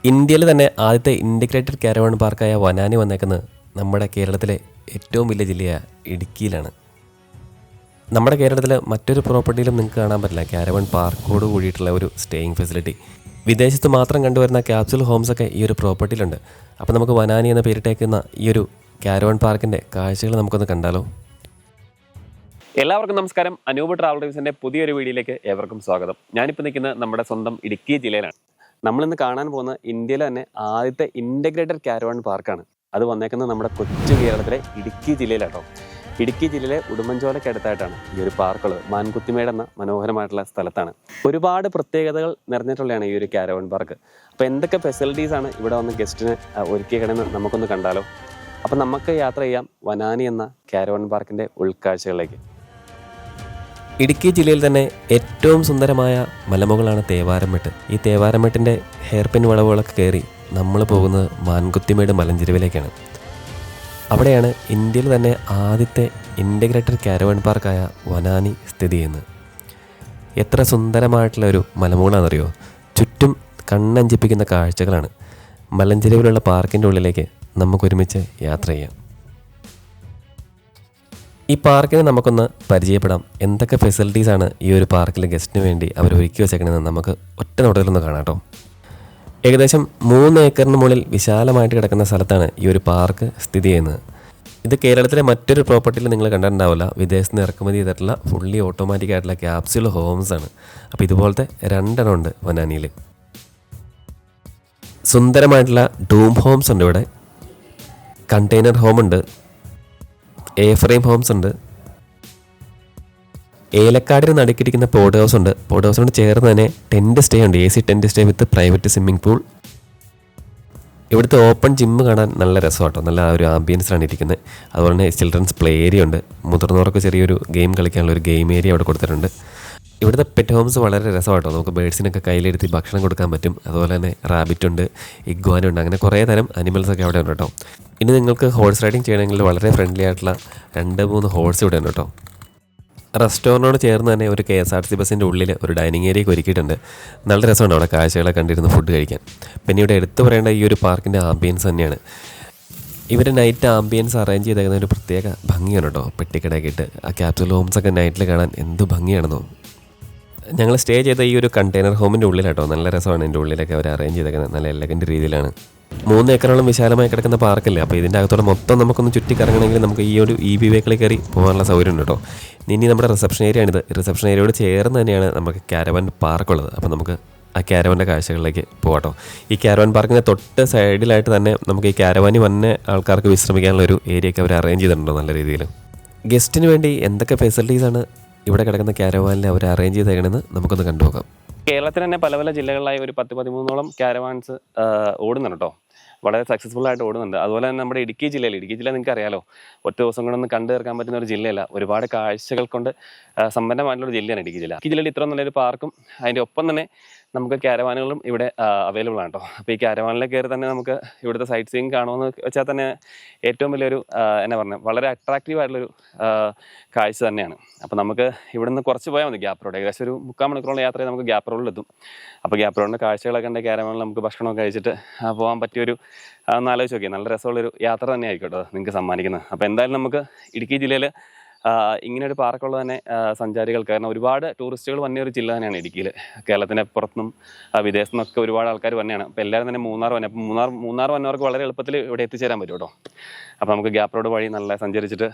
ഇന്ത്യയിൽ തന്നെ ആദ്യത്തെ ഇൻ്റഗ്രേറ്റഡ് കാരവാൻ പാർക്കായ വനാനി വന്നേക്കുന്നത് നമ്മുടെ കേരളത്തിലെ ഏറ്റവും വലിയ ജില്ലയായ ഇടുക്കിയിലാണ്. നമ്മുടെ കേരളത്തിൽ മറ്റൊരു പ്രോപ്പർട്ടിയിലും നിങ്ങൾക്ക് കാണാൻ പറ്റില്ല കാരവാൻ പാർക്കോട് കൂടിയിട്ടുള്ള ഒരു സ്റ്റേയിങ് ഫെസിലിറ്റി. വിദേശത്ത് മാത്രം കണ്ടുവരുന്ന ക്യാപ്സുൽ ഹോംസൊക്കെ ഈ ഒരു പ്രോപ്പർട്ടിയിലുണ്ട്. അപ്പോൾ നമുക്ക് വനാനി എന്ന പേരിട്ടേക്കുന്ന ഈ ഒരു കാരവാൻ പാർക്കിൻ്റെ കാഴ്ചകൾ നമുക്കൊന്ന് കണ്ടാലോ. എല്ലാവർക്കും നമസ്കാരം. അനൂപ് ട്രാവൽ ഡ്രീവ്സിൻ്റെ പുതിയൊരു വീഡിയോയിലേക്ക് ഏവർക്കും സ്വാഗതം. ഞാനിപ്പോൾ നിൽക്കുന്നത് നമ്മുടെ സ്വന്തം ഇടുക്കി ജില്ലയിലാണ്. നമ്മളിന്ന് കാണാൻ പോകുന്ന ഇന്ത്യയിലെ തന്നെ ആദ്യത്തെ ഇൻ്റഗ്രേറ്റഡ് കാരവാൻ പാർക്കാണ്. അത് വന്നേക്കുന്നത് നമ്മുടെ കൊച്ചു കേരളത്തിലെ ഇടുക്കി ജില്ലയിലാട്ടോ. ഇടുക്കി ജില്ലയിലെ ഉടുമ്പൻചോലയ്ക്ക് അടുത്തായിട്ടാണ് ഈ ഒരു പാർക്കുള്ളത്. മാൻകുത്തിമേട് എന്ന മനോഹരമായിട്ടുള്ള സ്ഥലത്താണ്. ഒരുപാട് പ്രത്യേകതകൾ നിറഞ്ഞിട്ടുള്ളതാണ് ഈ ഒരു കാരവാൻ പാർക്ക്. അപ്പോൾ എന്തൊക്കെ ഫെസിലിറ്റീസാണ് ഇവിടെ വന്ന് ഗസ്റ്റിന് ഒരുക്കിയേക്കണമെന്ന് നമുക്കൊന്ന് കണ്ടാലോ. അപ്പം നമുക്ക് യാത്ര ചെയ്യാം വനാനി എന്ന കാരവാൻ പാർക്കിൻ്റെ ഉൾക്കാഴ്ചകളിലേക്ക്. ഇടുക്കി ജില്ലയിൽ തന്നെ ഏറ്റവും സുന്ദരമായ മലമുകളാണ് തേവാരമെട്ട്. ഈ തേവാരമെട്ടിൻ്റെ ഹെയർപിൻ വളവുകളൊക്കെ കയറി നമ്മൾ പോകുന്നത് മാൻകുത്തിമേട് മലഞ്ചെരുവിലേക്കാണ്. അവിടെയാണ് ഇന്ത്യയിൽ തന്നെ ആദ്യത്തെ ഇൻ്റഗ്രേറ്റഡ് കാരവാൻ പാർക്കായ വനാനി സ്ഥിതി ചെയ്യുന്നത്. എത്ര സുന്ദരമായിട്ടുള്ളൊരു മലമുകളാണെന്നറിയോ. ചുറ്റും കണ്ണഞ്ചിപ്പിക്കുന്ന കാഴ്ചകളാണ്. മലഞ്ചെരുവിലുള്ള പാർക്കിൻ്റെ ഉള്ളിലേക്ക് നമുക്കൊരുമിച്ച് യാത്ര ചെയ്യാം. ഈ പാർക്കിനെ നമുക്കൊന്ന് പരിചയപ്പെടാം. എന്തൊക്കെ ഫെസിലിറ്റീസാണ് ഈ ഒരു പാർക്കിൽ ഗസ്റ്റിന് വേണ്ടി അവർ ഒരുക്കി വെച്ചേക്കണമെന്ന് നമുക്ക് ഒറ്റ നോട്ടത്തിലൊന്ന് കാണാം കേട്ടോ. ഏകദേശം 3 ഏക്കറിന് മുകളിൽ വിശാലമായിട്ട് കിടക്കുന്ന സ്ഥലത്താണ് ഈ ഒരു പാർക്ക് സ്ഥിതി ചെയ്യുന്നത്. ഇത് കേരളത്തിലെ മറ്റൊരു പ്രോപ്പർട്ടിയിൽ നിങ്ങൾ കണ്ടിട്ടുണ്ടാവില്ല. വിദേശത്ത് നിന്ന് ഇറക്കുമതി ചെയ്തിട്ടുള്ള ഫുള്ളി ഓട്ടോമാറ്റിക് ആയിട്ടുള്ള ക്യാപ്സ്യൂൾ ഹോംസ് ആണ്. അപ്പോൾ ഇതുപോലത്തെ 2 എണ്ണം ഉണ്ട് വനാനിയിൽ. സുന്ദരമായിട്ടുള്ള ഡൂം ഹോംസ് ഉണ്ട് ഇവിടെ. കണ്ടെയ്നർ ഹോമുണ്ട്. എ ഫ്രെയിം ഹോംസ് ഉണ്ട്. ഏലക്കാടിന് നടുക്കിരിക്കുന്ന പോഡ് ഹൗസ് ഉണ്ട്. പോഡ് ഹൗസിനോട് ചേർന്ന് തന്നെ ടെൻറ്റ് സ്റ്റേ ഉണ്ട്. AC tent stay with private swimming pool. ഇവിടുത്തെ ഓപ്പൺ ജിമ്മ് കാണാൻ നല്ല രസമാട്ടോ. നല്ല ഒരു ആംബിയൻസിലാണ് ഇരിക്കുന്നത്. അതുപോലെ തന്നെ ചിൽഡ്രൻസ് പ്ലേ ഏരിയ ഉണ്ട്. മുതിർന്നവർക്ക് ചെറിയൊരു ഗെയിം കളിക്കാനുള്ള ഒരു ഗെയിം ഏരിയ അവിടെ കൊടുത്തിട്ടുണ്ട്. ഇവിടുത്തെ പെറ്റ് ഹോംസ് വളരെ രസമാട്ടോ. നമുക്ക് ബേഡ്സിനൊക്കെ കയ്യിലെടുത്ത് ഭക്ഷണം കൊടുക്കാൻ പറ്റും. അതുപോലെ തന്നെ റാബിറ്റ് ഉണ്ട്, ഇഗ്വാനുണ്ട്, അങ്ങനെ കുറേ തരം അനിമൽസൊക്കെ അവിടെ ഉണ്ട് കേട്ടോ. ഇനി നിങ്ങൾക്ക് ഹോഴ്സ് റൈഡിങ് ചെയ്യണമെങ്കിൽ വളരെ ഫ്രണ്ട്ലി ആയിട്ടുള്ള 2-3 ഹോഴ്സ് ഇവിടെ ഉണ്ട് കേട്ടോ. റെസ്റ്റോറൻറ്റിനോട് ചേർന്ന് തന്നെ ഒരു KSRTC ബസ്സിൻ്റെ ഉള്ളിൽ ഒരു ഡൈനിങ് ഏരിയ ഒരുക്കിയിട്ടുണ്ട്. നല്ല രസമാണ് അവിടെ കാഴ്ചകളെ കണ്ടിരുന്ന് ഫുഡ് കഴിക്കാൻ. പിന്നെ ഇവിടെ എടുത്തു പറയേണ്ട ഈ ഒരു പാർക്കിൻ്റെ ആംബിയൻസ് തന്നെയാണ്. ഇവർ നൈറ്റ് ആംബിയൻസ് അറേഞ്ച് ചെയ്തേക്കുന്ന ഒരു പ്രത്യേക ഭംഗിയാണ് കേട്ടോ. പെട്ടിക്കടയൊക്കെ ഇട്ട് ആ ക്യാപ്സുൽ ഹോംസൊക്കെ നൈറ്റിൽ കാണാൻ എന്ത് ഭംഗിയാണെന്നോ. ഞങ്ങൾ സ്റ്റേ ചെയ്ത ഈ ഒരു കണ്ടെയ്നർ ഹോമിൻ്റെ ഉള്ളിലാട്ടോ. നല്ല രസമാണ്. ഇതിൻ്റെ ഉള്ളിലൊക്കെ അവർ അറേഞ്ച് ചെയ്തേക്കുന്നത് നല്ല എലഗൻ്റ് രീതിയിലാണ്. 3 ഏക്കറോളം വിശാലമായി കിടക്കുന്ന പാർക്കല്ലേ. അപ്പോൾ ഇതിൻ്റെ അകത്തോടെ മൊത്തം നമുക്കൊന്ന് ചുറ്റിക്കറങ്ങണമെങ്കിൽ നമുക്ക് ഈ ഒരു EV വെഹിക്കിളിൽ കയറി പോകാനുള്ള സൗകര്യം ഉണ്ട് കേട്ടോ. ഇനി നമ്മുടെ റിസപ്ഷൻ ഏരിയയാണിത്. റിസപ്ഷൻ ഏരിയയോട് ചേർന്ന് തന്നെയാണ് നമുക്ക് കാരവാൻ പാർക്കുള്ളത്. അപ്പോൾ നമുക്ക് ആ കാരവാൻ്റെ കാഴ്ചകളിലേക്ക് പോകാട്ടോ. ഈ കാരവാൻ പാർക്കിൻ്റെ തൊട്ട് സൈഡിലായിട്ട് തന്നെ നമുക്ക് ഈ കാരവാനിൽ വന്ന ആൾക്കാർക്ക് വിശ്രമിക്കാനുള്ള ഒരു ഏരിയയൊക്കെ അവർ അറേഞ്ച് ചെയ്തിട്ടുണ്ടോ നല്ല രീതിയിൽ. ഗസ്റ്റിന് വേണ്ടി എന്തൊക്കെ ഫെസിലിറ്റീസാണ് ഇവിടെ കിടക്കുന്ന കാരവാനിൽ അവർ അറേഞ്ച് ചെയ്തേക്കണമെന്ന് നമുക്കൊന്ന് കണ്ടുപോകാം. കേരളത്തിൽ തന്നെ പല പല ജില്ലകളിലായി ഒരു 10-13ഓളം കാരവാൻസ് ഓടുന്നുണ്ട് കേട്ടോ. വളരെ സക്സസ്ഫുൾ ആയിട്ട് ഓടുന്നുണ്ട്. അതുപോലെ തന്നെ നമ്മുടെ ഇടുക്കി ജില്ല നിങ്ങൾക്ക് അറിയാലോ, ഒറ്റ ദിവസം കൊണ്ടൊന്നും കണ്ടു തീർക്കാൻ പറ്റുന്ന ഒരു ജില്ലയല്ല. ഒരുപാട് കാഴ്ചകൾ കൊണ്ട് സമ്പന്നമായിട്ടുള്ള ജില്ലയാണ് ഇടുക്കി ജില്ല. ഇടുക്കി ജില്ലയിൽ ഇത്ര നല്ലൊരു പാർക്കും അതിൻ്റെ ഒപ്പം തന്നെ നമുക്ക് കാരവാനുകളും ഇവിടെ അവൈലബിൾ ആണ് കേട്ടോ. അപ്പോൾ ഈ കാരവാനിലേക്ക് കയറി തന്നെ നമുക്ക് ഇവിടുത്തെ സൈറ്റ് സീയിങ് കാണുമെന്ന് വെച്ചാൽ തന്നെ ഏറ്റവും വലിയൊരു എന്നാ പറഞ്ഞാൽ വളരെ അട്രാക്റ്റീവ് ആയിട്ടുള്ളൊരു കാഴ്ച തന്നെയാണ്. അപ്പോൾ നമുക്ക് ഇവിടെ നിന്ന് കുറച്ച് പോയാൽ മതി ഗ്യാപ്പ് റോഡ്. ഏകദേശം ഒരു 3/4 മണിക്കൂറോളം യാത്ര ചെയ്ത് നമുക്ക് ഗ്യാപ്പ് റോഡിലെത്തും. അപ്പോൾ ഗ്യാപ്പ് റോഡിൻ്റെ കാഴ്ചകളൊക്കെ ഉണ്ട്. കാരവാനിൽ നമുക്ക് ഭക്ഷണമൊക്കെ കഴിച്ചിട്ട് പോകാൻ പറ്റിയൊരു ആലോചിച്ച് നോക്കിയാൽ നല്ല രസമുള്ളൊരു യാത്ര തന്നെ ആയിക്കോട്ടെ നിങ്ങൾക്ക് സമ്മാനിക്കുന്നത്. അപ്പോൾ എന്തായാലും നമുക്ക് ഇടുക്കി ജില്ലയിൽ ഇങ്ങനെയൊരു പാർക്കുള്ളത് തന്നെ സഞ്ചാരികൾക്ക്, കാരണം ഒരുപാട് ടൂറിസ്റ്റുകൾ വന്ന ഒരു ജില്ല തന്നെയാണ് ഇടുക്കിയിൽ. കേരളത്തിൻ്റെ പുറത്തുനിന്നും വിദേശത്തു നിന്നൊക്കെ ഒരുപാട് ആൾക്കാർ വന്നെയാണ്. അപ്പോൾ എല്ലാവരും തന്നെ മൂന്നാർ വന്നെ. അപ്പോൾ മൂന്നാർ വന്നവർക്ക് വളരെ എളുപ്പത്തിൽ ഇവിടെ എത്തിച്ചേരാൻ പറ്റും കേട്ടോ. അപ്പോൾ നമുക്ക് ഗ്യാപ്പ് റോഡ് വഴി നല്ല സഞ്ചരിച്ചിട്ട്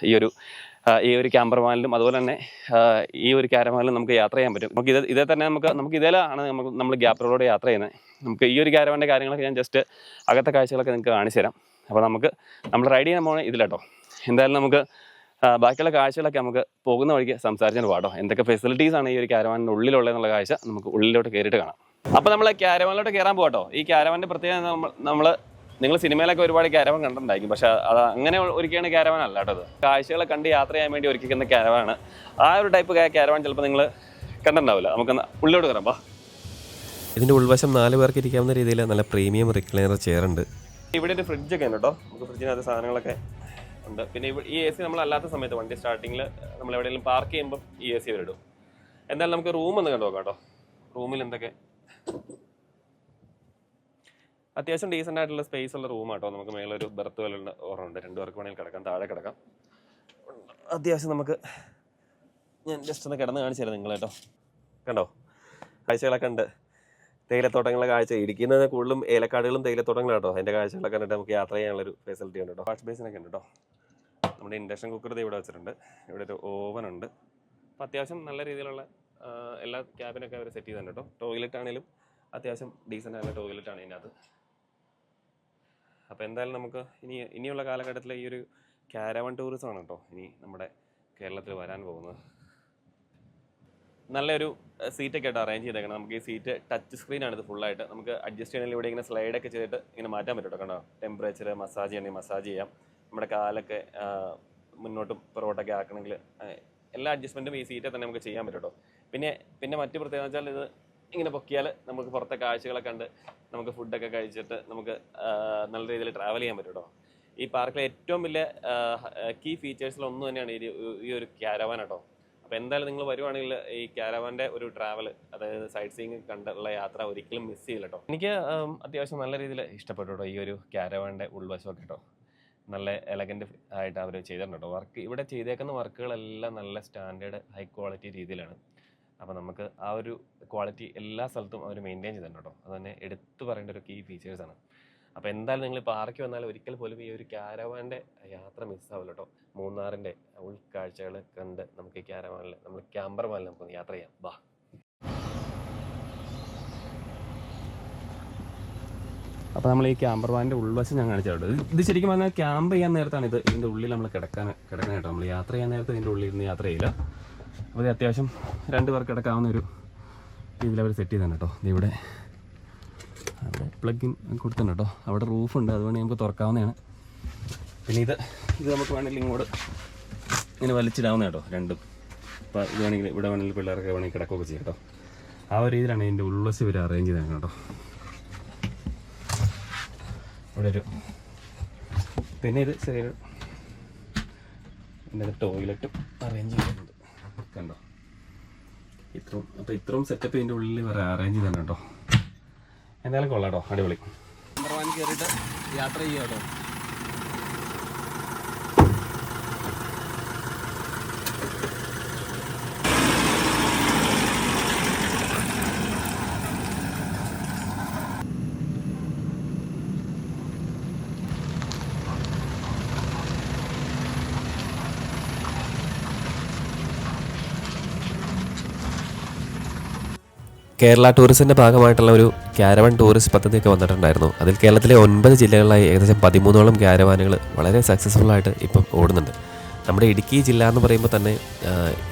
ഈ ഒരു ക്യാമ്പർ വാനിലും അതുപോലെ തന്നെ ഈ ഒരു കാരവാനിലും നമുക്ക് യാത്ര ചെയ്യാൻ പറ്റും. നമുക്ക് ഇതേ തന്നെ നമുക്ക് ഇതിലാണ് നമ്മൾ ഗ്യാപ്പ് റോഡിലൂടെ യാത്ര ചെയ്യുന്നത്. നമുക്ക് ഈ ഒരു കാരവാൻ്റെ കാര്യങ്ങളൊക്കെ ഞാൻ ജസ്റ്റ് അകത്തെ കാഴ്ചകളൊക്കെ നിങ്ങൾക്ക് കാണിച്ചു തരാം. അപ്പോൾ നമ്മൾ റൈഡ് ചെയ്യാൻ പോകുന്നത് ഇതിലാട്ടോ. എന്തായാലും നമുക്ക് ബാക്കിയുള്ള കാഴ്ചകളൊക്കെ നമുക്ക് പോകുന്ന വഴിക്ക് സംസാരിച്ചാൽ പാടോ. എന്തൊക്കെ ഫെസിലിറ്റീസാണ് ഈ ഒരു കാരവാനിൻ്റെ ഉള്ളിലുള്ളതെന്നുള്ള കാഴ്ച നമുക്ക് ഉള്ളിലോട്ട് കയറിയിട്ട് കാണാം. അപ്പോൾ നമ്മൾ കാരവാനിലോട്ട് കയറാൻ പോകട്ടോ. ഈ കാരവാൻ്റെ പ്രത്യേകത നിങ്ങൾ സിനിമയിലൊക്കെ ഒരുപാട് കാരവാൻ കണ്ടിട്ടുണ്ടായിരിക്കും. പക്ഷേ അത് അങ്ങനെ ഒരുക്കിയാണ് കാരവാൻ അല്ല കേട്ടോ. അത് കാഴ്ചകളെ കണ്ട് യാത്ര ചെയ്യാൻ വേണ്ടി ഒരുക്കിക്കുന്ന കാരവാനാണ്. ആ ഒരു ടൈപ്പ് കാരവാൻ ചിലപ്പോൾ നിങ്ങൾ കണ്ടിട്ടുണ്ടാവില്ല. നമുക്ക് ഉള്ളിലോട്ട് കയറാം. ഇതിൻ്റെ ഉൾവശം 4 പേർക്ക് ഇരിക്കാവുന്ന രീതിയിൽ നല്ല പ്രീമിയം റിക്ലൈനർ ചെയറുണ്ട്. ഇവിടെ ഒരു ഫ്രിഡ്ജൊക്കെ ഉണ്ട് കേട്ടോ. നമുക്ക് ഫ്രിഡ്ജിനകത്ത് സാധനങ്ങളൊക്കെ ഉണ്ട്. പിന്നെ ഈ AC നമ്മളല്ലാത്ത സമയത്ത് വണ്ടി സ്റ്റാർട്ടിങ്ങിൽ നമ്മൾ എവിടെയെങ്കിലും പാർക്ക് ചെയ്യുമ്പോൾ ഈ AC അവരിടും. എന്തായാലും നമുക്ക് റൂം ഒന്ന് കണ്ടു നോക്കാം കേട്ടോ. റൂമിൽ എന്തൊക്കെ അത്യാവശ്യം ഡീസൻ്റ് ആയിട്ടുള്ള സ്പേസ് ഉള്ള റൂമാട്ടോ. നമുക്ക് മേലൊരു ബെർത്ത് പോലുള്ള ഓർമ്മയുണ്ട്, 2 പേർക്ക് വേണമെങ്കിൽ കിടക്കാം, താഴെ കിടക്കാം. അത്യാവശ്യം നമുക്ക് ഞാൻ ജസ്റ്റ് ഒന്ന് കിടന്ന് കാണിച്ചു തരാം നിങ്ങൾ കേട്ടോ. കണ്ടോ കാഴ്ചകളൊക്കെ ഉണ്ട്, തേയിലത്തോട്ടങ്ങളെ കാഴ്ച. ഇടുക്കിയിൽ കൂടുതലും ഏലക്കാടുകളും തേയിലത്തോട്ടങ്ങളും കേട്ടോ. അതിൻ്റെ കാഴ്ചകളൊക്കെ കണ്ടിട്ട് നമുക്ക് യാത്ര ചെയ്യാനുള്ളൊരു ഫെസിലിറ്റി ഉണ്ട് കേട്ടോ. വാഷ് ബേസിനൊക്കെ ഉണ്ട് കേട്ടോ. നമ്മുടെ ഇൻഡക്ഷൻ കുക്കർ ഇവിടെ വെച്ചിട്ടുണ്ട്. ഇവിടെ ഒരു ഓവൻ ഉണ്ട്. അപ്പോൾ അത്യാവശ്യം നല്ല രീതിയിലുള്ള എല്ലാ ക്യാബിനൊക്കെ അവർ സെറ്റ് ചെയ്തിട്ടുണ്ട് കേട്ടോ. ടോയ്ലറ്റ് ആണെങ്കിലും അത്യാവശ്യം ഡീസൻ്റ് ആയിട്ടുള്ള ടോയ്ലറ്റാണ് ഇതിനകത്ത്. അപ്പോൾ എന്തായാലും നമുക്ക് ഇനിയുള്ള കാലഘട്ടത്തിൽ ഈ ഒരു കാരവൻ ടൂറിസം ആണ് കേട്ടോ ഇനി നമ്മുടെ കേരളത്തിൽ വരാൻ പോകുന്നത്. നല്ലൊരു സീറ്റൊക്കെ ആയിട്ട് അറേഞ്ച് ചെയ്തേക്കണം. നമുക്ക് ഈ സീറ്റ് ടച്ച് സ്ക്രീനാണ്. ഇത് ഫുള്ളായിട്ട് നമുക്ക് അഡ്ജസ്റ്റ് ചെയ്യണമെങ്കിൽ ഇവിടെ ഇങ്ങനെ സ്ലൈഡൊക്കെ ചെയ്തിട്ട് ഇങ്ങനെ മാറ്റാൻ പറ്റും കേട്ടോ. കണ്ടോ, ടെമ്പറേച്ചർ മസാജ് ചെയ്യണമെങ്കിൽ മസാജ് ചെയ്യാം. നമ്മുടെ കാലൊക്കെ മുന്നോട്ടും പുറകോട്ടൊക്കെ ആക്കണമെങ്കിൽ എല്ലാ അഡ്ജസ്റ്റ്മെൻറ്റും ഈ സീറ്റിൽ തന്നെ നമുക്ക് ചെയ്യാൻ പറ്റും കേട്ടോ. പിന്നെ മറ്റു പ്രത്യേകത വെച്ചാൽ ഇത് ഇങ്ങനെ പൊക്കിയാൽ നമുക്ക് പുറത്തെ കാഴ്ചകളൊക്കെ കണ്ട് നമുക്ക് ഫുഡൊക്കെ കഴിച്ചിട്ട് നമുക്ക് നല്ല രീതിയിൽ ട്രാവൽ ചെയ്യാൻ പറ്റും കേട്ടോ. ഈ പാർക്കിലെ ഏറ്റവും വലിയ കീ ഫീച്ചേഴ്സിലൊന്നും തന്നെയാണ് ഈ ഒരു ക്യാരവാൻ കേട്ടോ. അപ്പോൾ എന്തായാലും നിങ്ങൾ വരുവാണെങ്കിൽ ഈ ക്യാരവാൻ്റെ ഒരു ട്രാവൽ, അതായത് സൈറ്റ് സീയിങ് കണ്ടുള്ള യാത്ര ഒരിക്കലും മിസ് ചെയ്യില്ല കേട്ടോ. എനിക്ക് അത്യാവശ്യം നല്ല രീതിയിൽ ഇഷ്ടപ്പെട്ടു കേട്ടോ ഈ ഒരു ക്യാരവാൻ്റെ ഉൾവശമൊക്കെ കേട്ടോ. നല്ല എലഗൻറ്റ് ആയിട്ട് അവർ ചെയ്തിട്ടുണ്ട് കേട്ടോ. വർക്ക് ഇവിടെ ചെയ്തേക്കുന്ന വർക്കുകളെല്ലാം നല്ല സ്റ്റാൻഡേർഡ് ഹൈ ക്വാളിറ്റി രീതിയിലാണ്. അപ്പോൾ നമുക്ക് ആ ഒരു ക്വാളിറ്റി എല്ലാ സ്ഥലത്തും അവർ മെയിൻറ്റെയിൻ ചെയ്തിട്ടുണ്ട് കേട്ടോ. അത് തന്നെ എടുത്തു പറയേണ്ട ഒരു കീ ഫീച്ചേഴ്സാണ്. അപ്പോൾ എന്തായാലും നിങ്ങൾ പാർക്ക് വന്നാൽ ഒരിക്കൽ പോലും ഈ ഒരു ക്യാരവാൻ്റെ യാത്ര മിസ്സാവില്ല കേട്ടോ. മൂന്നാറിൻ്റെ ഉൾക്കാഴ്ചകൾ കണ്ട് നമുക്ക് ഈ ക്യാരവാനിൽ നമ്മൾ ക്യാമ്പർവാനിൽ നമുക്കൊന്ന് യാത്ര ചെയ്യാം. ബാ. അപ്പോൾ നമ്മൾ ഈ ക്യാമ്പർവാനിൻ്റെ ഉൾവശം ഞാൻ കാണിച്ചിട്ടുണ്ട്. ഇത് ശരിക്കും പറഞ്ഞാൽ ക്യാമ്പ് ചെയ്യാൻ നേരത്താണ് ഇതിൻ്റെ ഉള്ളിൽ നമ്മൾ കിടക്കാൻ കേട്ടോ. നമ്മൾ യാത്ര ചെയ്യാൻ നേരത്ത് ഇതിൻ്റെ ഉള്ളിൽ ഇരുന്ന് യാത്ര ചെയ്യില്ല. അപ്പോൾ ഇത് അത്യാവശ്യം 2 പേർക്ക് കിടക്കാവുന്ന ഒരു രീതിയിൽ അവർ സെറ്റ് ചെയ്താണ് കേട്ടോ. ഇവിടെ അവിടെ പ്ലഗ് ഇൻ കൊടുത്തിട്ടുണ്ട് കേട്ടോ. അവിടെ റൂഫുണ്ട്, അതുകൊണ്ട് നമുക്ക് തുറക്കാവുന്നതാണ്. പിന്നെ ഇത് നമുക്ക് വേണമെങ്കിൽ ഇങ്ങോട്ട് ഇങ്ങനെ വലിച്ചിടാവുന്ന കേട്ടോ രണ്ടും. അപ്പോൾ ഇത് വേണമെങ്കിൽ ഇവിടെ വേണമെങ്കിൽ പിള്ളേർക്ക് വേണമെങ്കിൽ കിടക്കുകയൊക്കെ ചെയ്യാം കേട്ടോ. ആ ഒരു രീതിയിലാണ് ഇതിൻ്റെ ഉൾവശം ഇവർ അറേഞ്ച് ചെയ്തത് കേട്ടോ. ഇവിടെ ഒരു പിന്നെ ഇത് ചെറിയൊരു എൻ്റെ ടോയ്ലറ്റും അറേഞ്ച് ചെയ്തിട്ടുണ്ട് കണ്ടോ. ഇത്രയും സെറ്റപ്പ് ഇതിൻ്റെ ഉള്ളിൽ വേറെ അറേഞ്ച് ചെയ്താണ് കേട്ടോ. എന്തായാലും കൊള്ളാം കേട്ടോ, അടിപൊളി. ക്യാമ്പർവാൻ കയറിയിട്ട് യാത്ര ചെയ്യുക കേട്ടോ. കേരള ടൂറിസത്തിൻ്റെ ഭാഗമായിട്ടുള്ള ഒരു ക്യാരവൻ ടൂറിസ്റ്റ് പദ്ധതിയൊക്കെ വന്നിട്ടുണ്ടായിരുന്നു. അതിൽ കേരളത്തിലെ 9 ജില്ലകളിലായി ഏകദേശം 13ഓളം ക്യാരവാനുകൾ വളരെ സക്സസ്ഫുള്ളായിട്ട് ഇപ്പം ഓടുന്നുണ്ട്. നമ്മുടെ ഇടുക്കി ജില്ല എന്ന് പറയുമ്പോൾ തന്നെ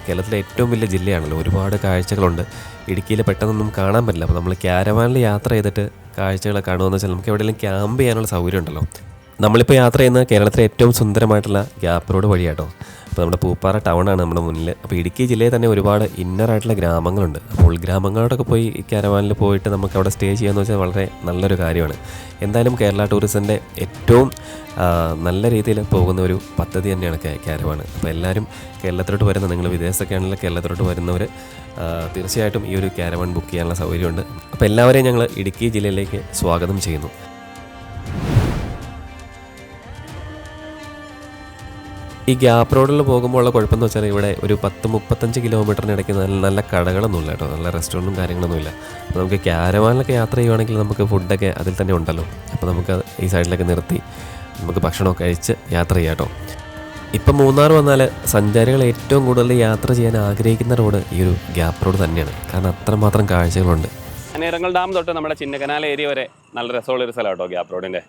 കേരളത്തിലെ ഏറ്റവും വലിയ ജില്ലയാണല്ലോ. ഒരുപാട് കാഴ്ചകളുണ്ട്. ഇടുക്കിയിൽ പെട്ടെന്നൊന്നും കാണാൻ പറ്റില്ല. അപ്പോൾ നമ്മൾ ക്യാരവാനിൽ യാത്ര ചെയ്തിട്ട് കാഴ്ചകളൊക്കെ കാണുമെന്ന് വെച്ചാൽ നമുക്ക് എവിടെയെങ്കിലും ക്യാമ്പ് ചെയ്യാനുള്ള സൗകര്യം ഉണ്ടല്ലോ. നമ്മളിപ്പോൾ യാത്ര ചെയ്യുന്ന കേരളത്തിലെ ഏറ്റവും സുന്ദരമായിട്ടുള്ള ഗ്യാപ്പ് റോഡ് വഴിയാട്ടോ. അപ്പോൾ നമ്മുടെ പൂപ്പാറ ടൗണാണ് നമ്മുടെ മുന്നിൽ. അപ്പോൾ ഇടുക്കി ജില്ലയിൽ തന്നെ ഒരുപാട് ഇന്നറായിട്ടുള്ള ഗ്രാമങ്ങളുണ്ട്. അപ്പോൾ ഉൾഗ്രാമങ്ങളോടൊക്കെ പോയി ഈ ക്യാരവാനിൽ പോയിട്ട് നമുക്ക് അവിടെ സ്റ്റേ ചെയ്യാമെന്ന് വെച്ചാൽ വളരെ നല്ലൊരു കാര്യമാണ്. എന്തായാലും കേരള ടൂറിസത്തിൻ്റെ ഏറ്റവും നല്ല രീതിയിൽ പോകുന്ന ഒരു പദ്ധതി തന്നെയാണ് ക്യാരവാൻ. അപ്പോൾ എല്ലാവരും കേരളത്തിലോട്ട് വരുന്ന, നിങ്ങൾ വിദേശത്തൊക്കെ ആണെങ്കിൽ കേരളത്തിലോട്ട് വരുന്നവർ തീർച്ചയായിട്ടും ഈ ഒരു ക്യാരവാൻ ബുക്ക് ചെയ്യാനുള്ള സൗകര്യമുണ്ട്. അപ്പോൾ എല്ലാവരെയും ഞങ്ങൾ ഇടുക്കി ജില്ലയിലേക്ക് സ്വാഗതം ചെയ്യുന്നു. ഈ ഗ്യാപ്പ് റോഡിൽ പോകുമ്പോൾ ഉള്ള കുഴപ്പമെന്ന് വെച്ചാൽ ഇവിടെ ഒരു 10-35 കിലോമീറ്ററിനിടയ്ക്ക് നല്ല കടകളൊന്നുമില്ല കേട്ടോ. നല്ല റെസ്റ്റോറൻറ്റും കാര്യങ്ങളൊന്നുമില്ല. അപ്പോൾ നമുക്ക് ക്യാരവാനിലൊക്കെ യാത്ര ചെയ്യുവാണെങ്കിൽ നമുക്ക് ഫുഡൊക്കെ അതിൽ തന്നെ ഉണ്ടല്ലോ. അപ്പോൾ നമുക്ക് ഈ സൈഡിലൊക്കെ നിർത്തി നമുക്ക് ഭക്ഷണമൊക്കെ കഴിച്ച് യാത്ര ചെയ്യാം കേട്ടോ. ഇപ്പം മൂന്നാർ വന്നാൽ സഞ്ചാരികൾ ഏറ്റവും കൂടുതൽ യാത്ര ചെയ്യാൻ ആഗ്രഹിക്കുന്ന റോഡ് ഈ ഒരു ഗ്യാപ്പ് റോഡ് തന്നെയാണ്. കാരണം അത്രമാത്രം കാഴ്ചകളുണ്ട്. അനേറങ്ങൾ ഡാം തൊട്ട് നമ്മുടെ ചിന്നക്കനാൽ ഏരിയ വരെ നല്ല രസമുള്ളൊരു സ്ഥലം കേട്ടോ ഗ്യാപ്പ് റോഡിൻ്റെ.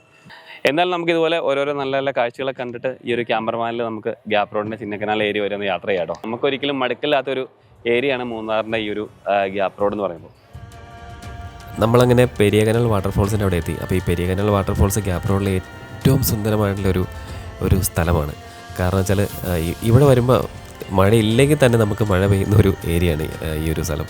എന്നാലും നമുക്ക് ഇതുപോലെ ഓരോരോ നല്ല നല്ല കാഴ്ചകളെ കണ്ടിട്ട് ഈ ഒരു ക്യാമ്പർവാനിൽ നമുക്ക് ഗ്യാപ്പ് റോഡിൻ്റെ ചിന്നക്കനാൽ ഏരിയ വരെ ഒന്ന് യാത്ര ചെയ്യാം കേട്ടോ. നമുക്കൊരിക്കലും മടുക്കില്ലാത്തൊരു ഏരിയയാണ് മൂന്നാറിൻ്റെ ഈ ഒരു ഗ്യാപ്പ് റോഡ് എന്ന് പറയുമ്പോൾ. നമ്മളങ്ങനെ പെരിയകനാൽ വാട്ടർഫോൾസിൻ്റെ അവിടെ എത്തി. അപ്പോൾ ഈ പെരിയകനാൽ വാട്ടർഫോൾസ് ഗ്യാപ്പ് റോഡിലെ ഏറ്റവും സുന്ദരമായിട്ടുള്ളൊരു സ്ഥലമാണ്. കാരണം വെച്ചാൽ ഇവിടെ വരുമ്പോൾ മഴയില്ലെങ്കിൽ തന്നെ നമുക്ക് മഴ പെയ്യുന്ന ഒരു ഏരിയയാണ് ഈ ഒരു സ്ഥലം.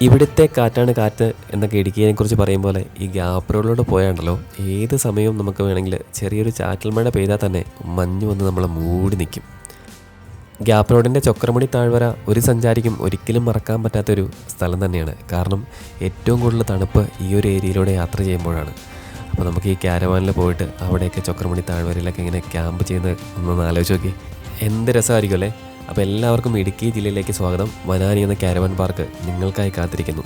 ഇവിടുത്തെ കാറ്റാണ് കാറ്റ് എന്നൊക്കെ ഇടുക്കിയെക്കുറിച്ച് പറയും പോലെ ഈ ഗ്യാപ്പ് റോഡിലോട്ട് പോയാണ്ടല്ലോ ഏത് സമയവും നമുക്ക് വേണമെങ്കിൽ ചെറിയൊരു ചാറ്റൽ മഴ പെയ്താൽ തന്നെ മഞ്ഞ് വന്ന് നമ്മളെ മൂടി നിൽക്കും. ഗ്യാപ്പ് റോഡിൻ്റെ ചൊക്രമണി താഴ്വര ഒരു സഞ്ചാരിക്കും ഒരിക്കലും മറക്കാൻ പറ്റാത്തൊരു സ്ഥലം തന്നെയാണ്. കാരണം ഏറ്റവും കൂടുതൽ തണുപ്പ് ഈ ഒരു ഏരിയയിലൂടെ യാത്ര ചെയ്യുമ്പോഴാണ്. അപ്പോൾ നമുക്ക് ഈ ക്യാരവാനിൽ പോയിട്ട് അവിടെയൊക്കെ ചക്രമണി താഴ്വരയിലൊക്കെ ഇങ്ങനെ ക്യാമ്പ് ചെയ്യുന്നത് ഒന്നൊന്ന് ആലോചിച്ച് നോക്കി, എന്ത് രസമായിരിക്കും അല്ലേ. അപ്പോൾ എല്ലാവർക്കും ഇടുക്കി ജില്ലയിലേക്ക് സ്വാഗതം. വനാനി എന്ന ക്യാരവാൻ പാർക്ക് നിങ്ങൾക്കായി കാത്തിരിക്കുന്നു.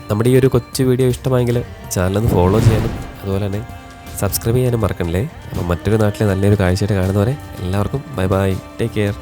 നമ്മുടെ ഈ ഒരു കൊച്ചു വീഡിയോ ഇഷ്ടമായെങ്കിൽ ചാനലൊന്ന് ഫോളോ ചെയ്യാനും അതുപോലെ തന്നെ സബ്സ്ക്രൈബ് ചെയ്യാനും മറക്കണല്ലേ. അപ്പോൾ മറ്റൊരു നാട്ടിലെ നല്ലൊരു കാഴ്ചയായിട്ട് കാണുന്നവരെ എല്ലാവർക്കും ബൈ ബൈ, ടേക്ക് കെയർ.